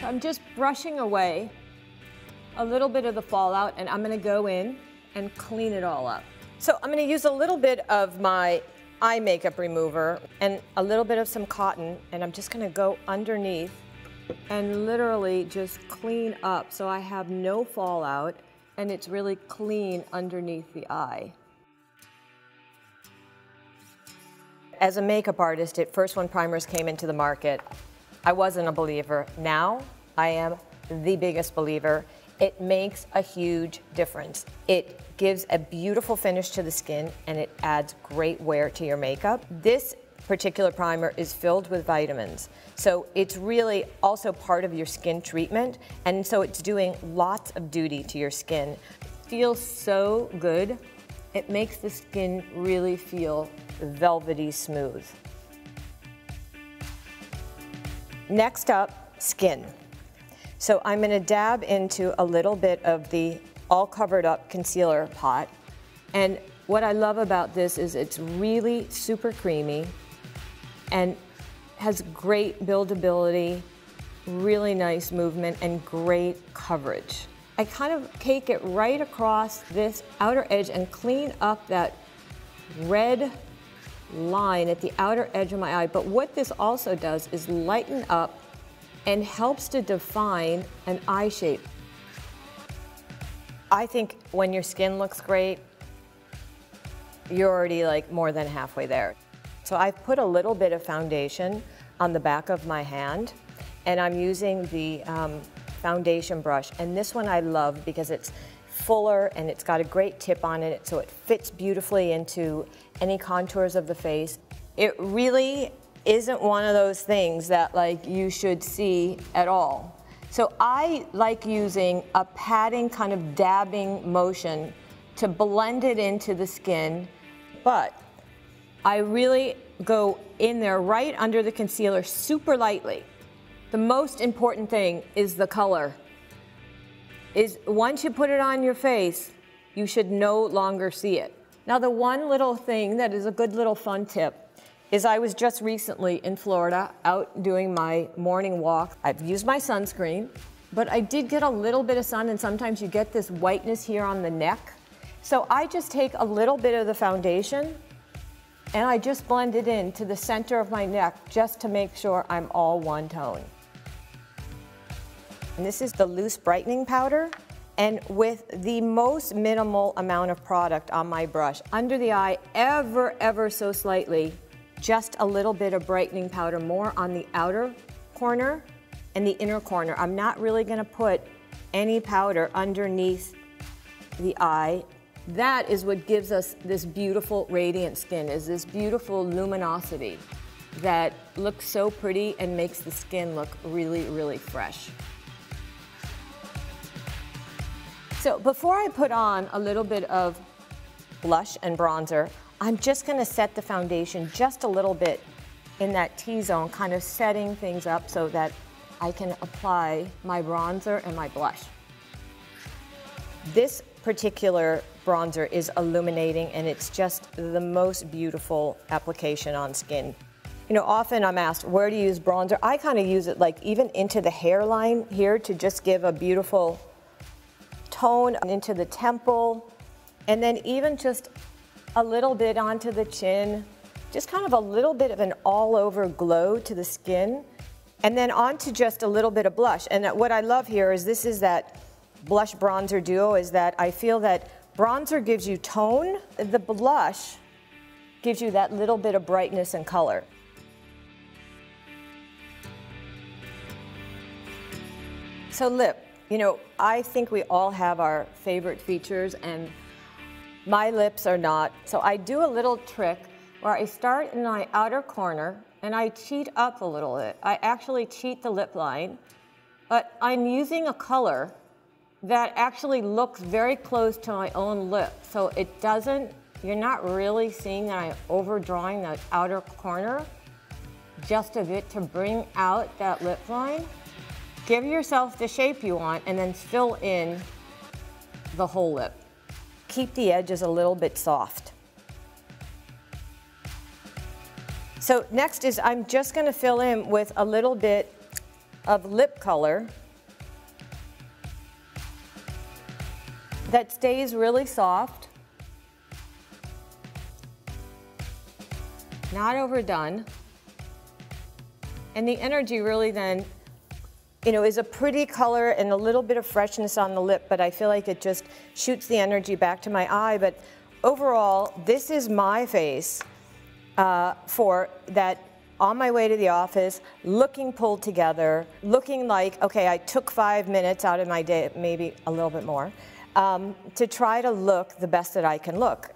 I'm just brushing away a little bit of the fallout, and I'm gonna go in and clean it all up. So I'm gonna use a little bit of my eye makeup remover and a little bit of some cotton, and I'm just gonna go underneath and literally just clean up so I have no fallout and it's really clean underneath the eye. As a makeup artist, at first when primers came into the market, I wasn't a believer. Now, I am the biggest believer. It makes a huge difference. It gives a beautiful finish to the skin and it adds great wear to your makeup. This particular primer is filled with vitamins. So it's really also part of your skin treatment, and so it's doing lots of duty to your skin. It feels so good. It makes the skin really feel velvety smooth. Next up, skin. So I'm gonna dab into a little bit of the all covered up concealer pot. And what I love about this is it's really super creamy and has great buildability, really nice movement, and great coverage. I kind of cake it right across this outer edge and clean up that red line at the outer edge of my eye. But what this also does is lighten up and helps to define an eye shape. I think when your skin looks great, you're already like more than halfway there. So I've put a little bit of foundation on the back of my hand, and I'm using the foundation brush. And this one I love because it's fuller and it's got a great tip on it, so it fits beautifully into any contours of the face. It really isn't one of those things that like you should see at all. So I like using a patting kind of dabbing motion to blend it into the skin, but I really go in there right under the concealer super lightly. The most important thing is the color. Once you put it on your face, you should no longer see it. Now the one little thing that is a good little fun tip is I was just recently in Florida out doing my morning walk. I've used my sunscreen, but I did get a little bit of sun, and sometimes you get this whiteness here on the neck. So I just take a little bit of the foundation and I just blend it into the center of my neck just to make sure I'm all one tone. And this is the Loose Brightening Powder, and with the most minimal amount of product on my brush, under the eye, ever so slightly, just a little bit of brightening powder, more on the outer corner and the inner corner. I'm not really gonna put any powder underneath the eye. That is what gives us this beautiful radiant skin, is this beautiful luminosity that looks so pretty and makes the skin look really fresh. So before I put on a little bit of blush and bronzer, I'm just gonna set the foundation just a little bit in that T-zone, kind of setting things up so that I can apply my bronzer and my blush. This particular bronzer is illuminating, and it's just the most beautiful application on skin. You know, often I'm asked, where do you use bronzer? I kind of use it like even into the hairline here to just give a beautiful tone into the temple, and then even just a little bit onto the chin, just kind of a little bit of an all-over glow to the skin, and then onto just a little bit of blush. And what I love here is this is that blush bronzer duo, is that I feel that bronzer gives you tone, the blush gives you that little bit of brightness and color. So lip, you know, I think we all have our favorite features, and my lips are not. So I do a little trick where I start in my outer corner and I cheat up a little bit. I actually cheat the lip line, but I'm using a color that actually looks very close to my own lip. So it doesn't, you're not really seeing that I'm overdrawing that outer corner, just a bit to bring out that lip line. Give yourself the shape you want and then fill in the whole lip. Keep the edges a little bit soft. So next is I'm just gonna fill in with a little bit of lip color that stays really soft, not overdone. And the energy really then, you know, is a pretty color and a little bit of freshness on the lip, but I feel like it just shoots the energy back to my eye. But overall, this is my face for that on my way to the office, looking pulled together, looking like, okay, I took 5 minutes out of my day, maybe a little bit more, to try to look the best that I can look.